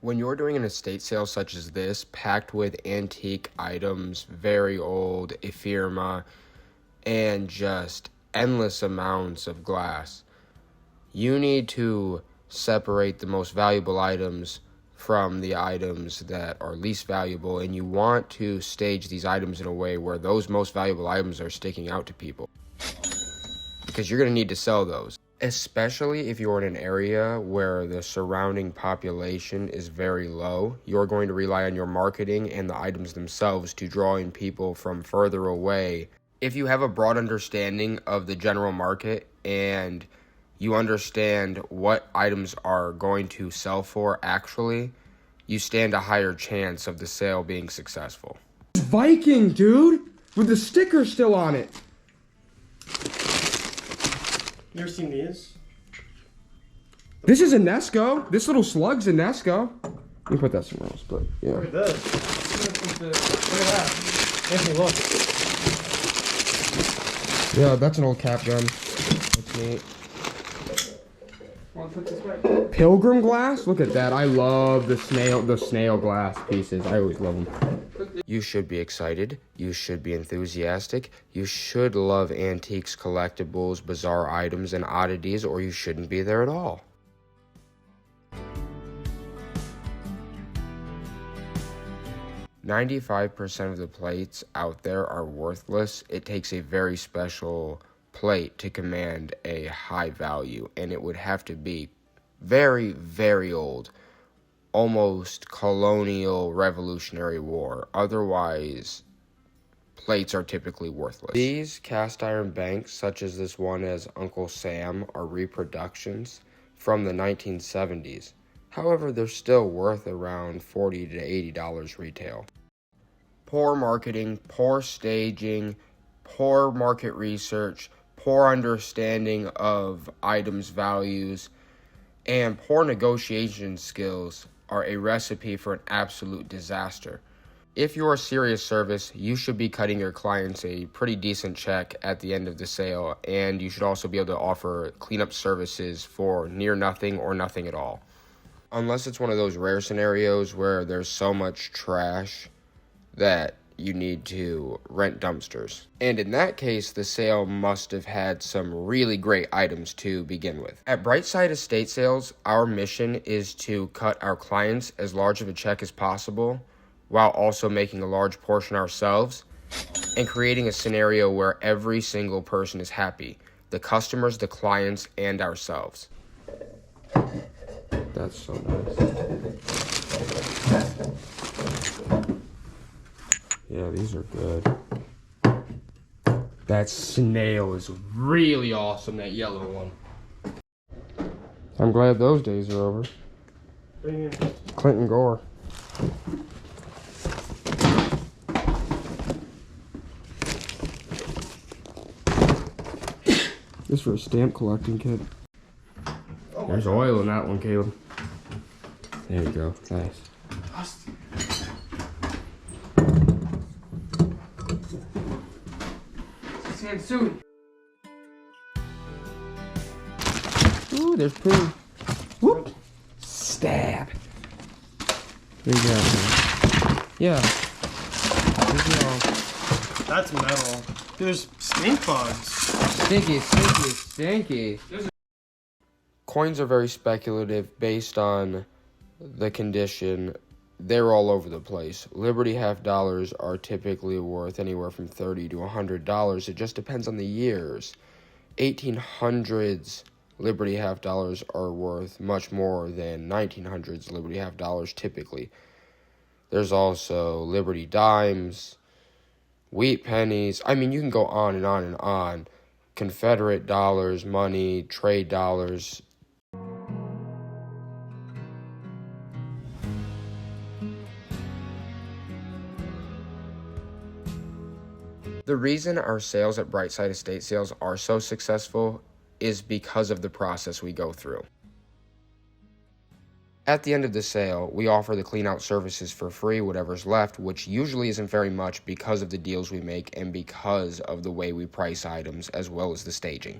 When you're doing an estate sale such as this, packed with antique items, very old, ephemera, and just endless amounts of glass, you need to separate the most valuable items from the items that are least valuable, and you want to stage these items in a way where those most valuable items are sticking out to people, because you're going to need to sell those. Especially if you're in an area where the surrounding population is very low, you're going to rely on your marketing and the items themselves to draw in people from further away. If you have a broad understanding of the general market and you understand what items are going to sell for actually, you stand a higher chance of the sale being successful. Viking, dude! With the sticker still on it! You ever seen these? This is a Nesco. This little slug's a Nesco. Let me put that somewhere else, but yeah. Look at this. Look at that. Anthony, look. Yeah, that's an old cap gun. That's neat. Want to put this back? Pilgrim glass? Look at that. I love the snail glass pieces. I always love them. You should be excited. You should be enthusiastic. You should love antiques, collectibles, bizarre items, and oddities, or you shouldn't be there at all. "95% of the plates out there are worthless. It takes a very special plate to command a high value, and it would have to be very, very old, almost colonial Revolutionary War. Otherwise, plates are typically worthless. These cast iron banks, such as this one as Uncle Sam, are reproductions from the 1970s. However, they're still worth around $40 to $80 retail. Poor marketing, poor staging, poor market research, poor understanding of items' values, and poor negotiation skills are a recipe for an absolute disaster. If you're a serious service, you should be cutting your clients a pretty decent check at the end of the sale, and you should also be able to offer cleanup services for near nothing or nothing at all. Unless it's one of those rare scenarios where there's so much trash that you need to rent dumpsters. And in that case, the sale must have had some really great items to begin with. At Brightside Estate Sales, our mission is to cut our clients as large of a check as possible, while also making a large portion ourselves, and creating a scenario where every single person is happy. The customers, the clients, and ourselves. That's so nice. Yeah, these are good. That snail is really awesome, that yellow one. I'm glad those days are over. Clinton Gore. This for a stamp collecting kit. There's oil in that one, Caleb. There you go. Nice. Soon. Ooh, there's poo. Whoop. Stab. There you go. Yeah. That's metal. There's stink bugs. Stinky, stinky, stinky. Coins are very speculative based on the condition. They're all over the place. Liberty half dollars are typically worth anywhere from $30 to $100. It just depends on the years. 1800s Liberty half dollars are worth much more than 1900s Liberty half dollars typically. There's also Liberty dimes, wheat pennies. I mean, you can go on and on and on. Confederate dollars, money, trade dollars. The reason our sales at Brightside Estate Sales are so successful is because of the process we go through. At the end of the sale, we offer the clean out services for free, whatever's left, which usually isn't very much because of the deals we make and because of the way we price items as well as the staging.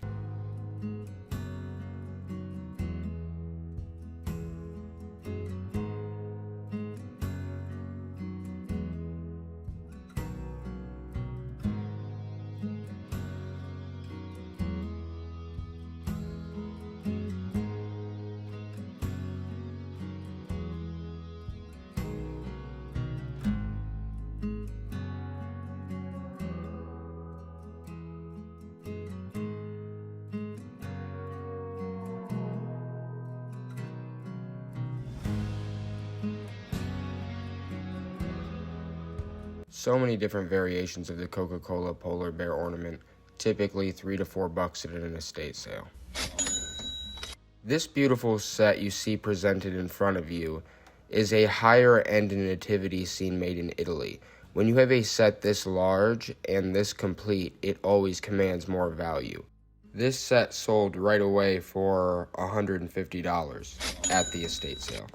So many different variations of the Coca-Cola polar bear ornament, typically $3 to $4 at an estate sale. This beautiful set you see presented in front of you is a higher-end nativity scene made in Italy. When you have a set this large and this complete, it always commands more value. This set sold right away for $150 at the estate sale.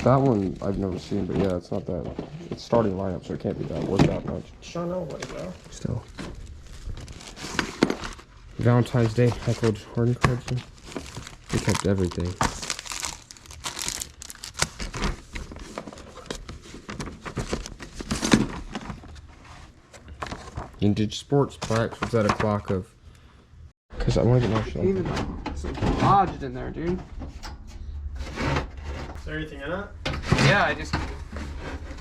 That one I've never seen, but yeah, it's not that. It's starting lineup, so it can't be that worth that much. Sean way, bro. Still. Valentine's Day, Michael Jordan cards. They kept everything. Vintage sports plaques. What's that a clock of? Because I want to get more shit. Even some lodged in there, dude. Is there anything in it? Yeah, there's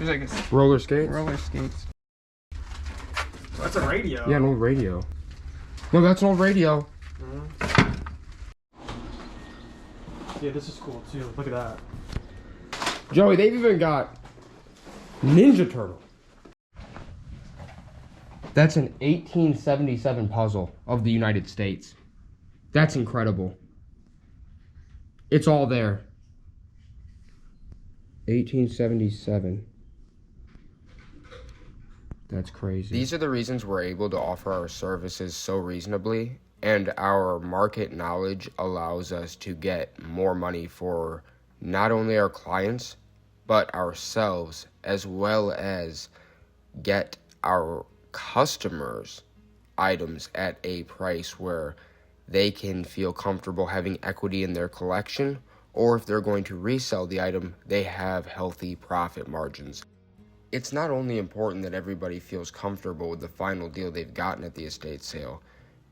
like a Roller skates? roller skates. That's a radio. Yeah, an old radio. No, that's an old radio. Yeah, this is cool too. Look at that. Joey, they've even got Ninja Turtle. That's an 1877 puzzle of the United States. That's incredible. It's all there. 1877. That's crazy. These are the reasons we're able to offer our services so reasonably, and our market knowledge allows us to get more money for not only our clients, but ourselves, as well as get our customers items at a price where they can feel comfortable having equity in their collection, or if they're going to resell the item, they have healthy profit margins. It's not only important that everybody feels comfortable with the final deal they've gotten at the estate sale,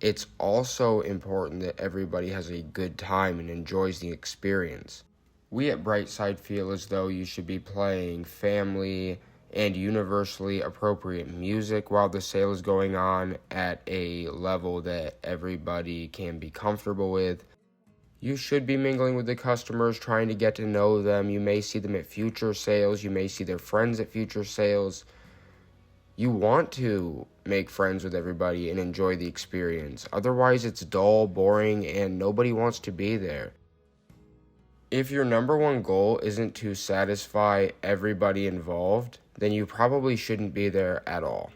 it's also important that everybody has a good time and enjoys the experience. We at Brightside feel as though you should be playing family and universally appropriate music while the sale is going on at a level that everybody can be comfortable with. You should be mingling with the customers, trying to get to know them. You may see them at future sales. You may see their friends at future sales. You want to make friends with everybody and enjoy the experience. Otherwise, it's dull, boring, and nobody wants to be there. If your number one goal isn't to satisfy everybody involved, then you probably shouldn't be there at all.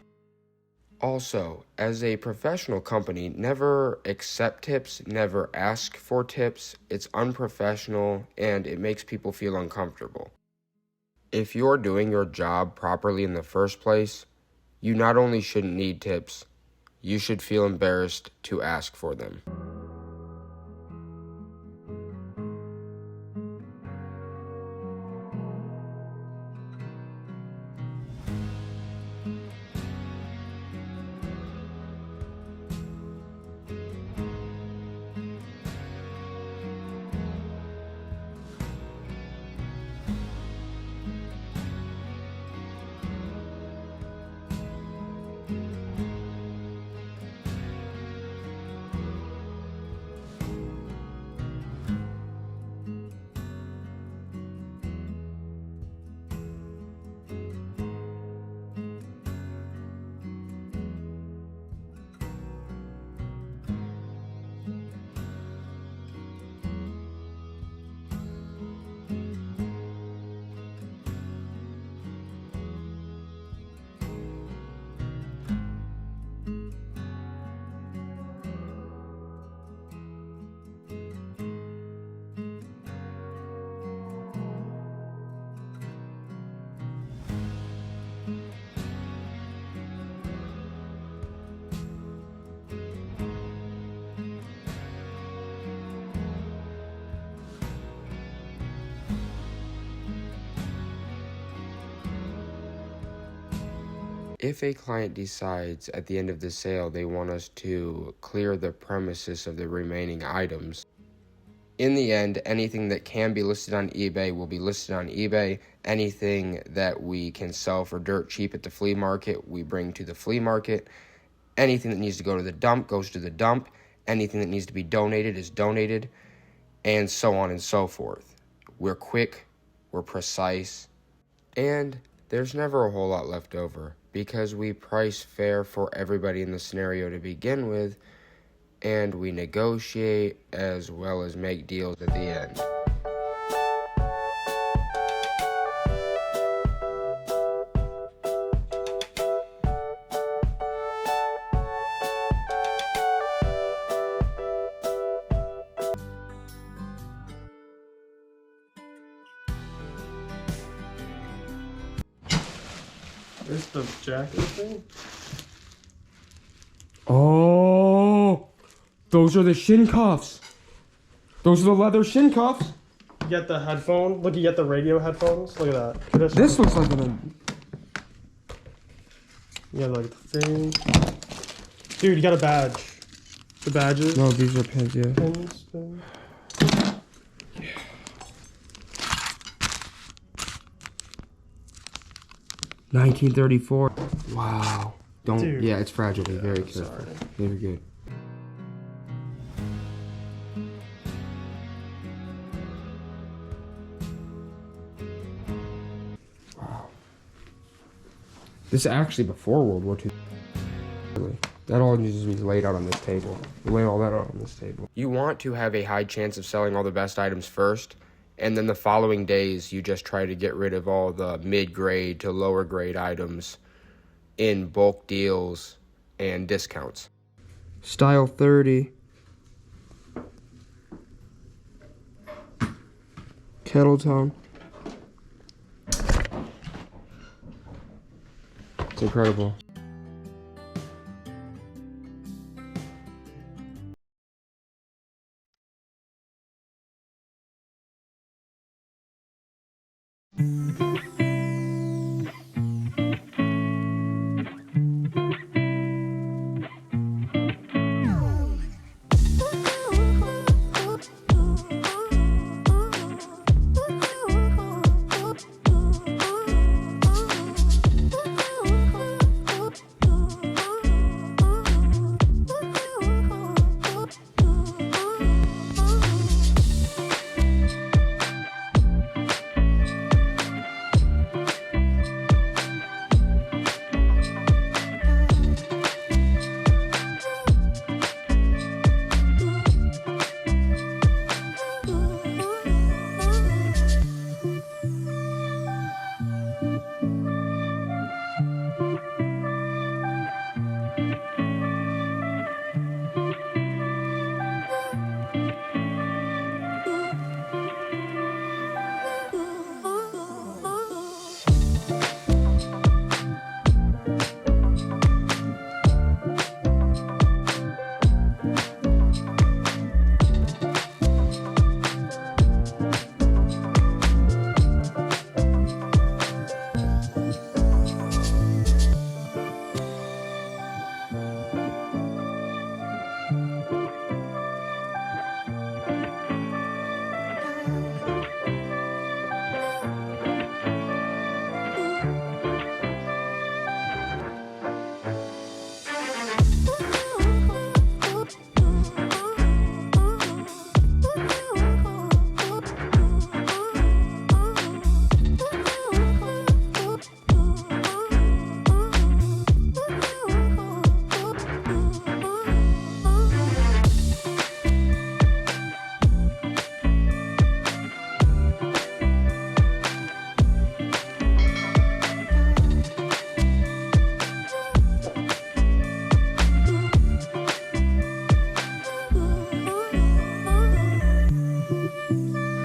Also, as a professional company, never accept tips, never ask for tips. It's unprofessional and it makes people feel uncomfortable. If you're doing your job properly in the first place, you not only shouldn't need tips, you should feel embarrassed to ask for them. If a client decides at the end of the sale they want us to clear the premises of the remaining items, in the end, anything that can be listed on eBay will be listed on eBay. Anything that we can sell for dirt cheap at the flea market, we bring to the flea market. Anything that needs to go to the dump goes to the dump. Anything that needs to be donated is donated, and so on and so forth. We're quick, we're precise, and there's never a whole lot left over because we price fair for everybody in the scenario to begin with, and we negotiate as well as make deals at the end. There's the jacket thing. Oh, those are the shin cuffs. Those are the leather shin cuffs. You get the headphone. Look, you get the radio headphones. Look at that. This looks like an. Yeah, like the thing. Dude, you got a badge. The badges. No, these are pins. Yeah. Pins, thing. 1934. Wow. Don't. Dude. Yeah, it's fragile. Be very I'm careful. sorry. Very good. Wow. This is actually before World War II. Really. That all needs to be laid out on this table. We lay all that out on this table. You want to have a high chance of selling all the best items first, and then the following days you just try to get rid of all the mid-grade to lower grade items in bulk deals and discounts. Style 30. Kettle tone. It's incredible.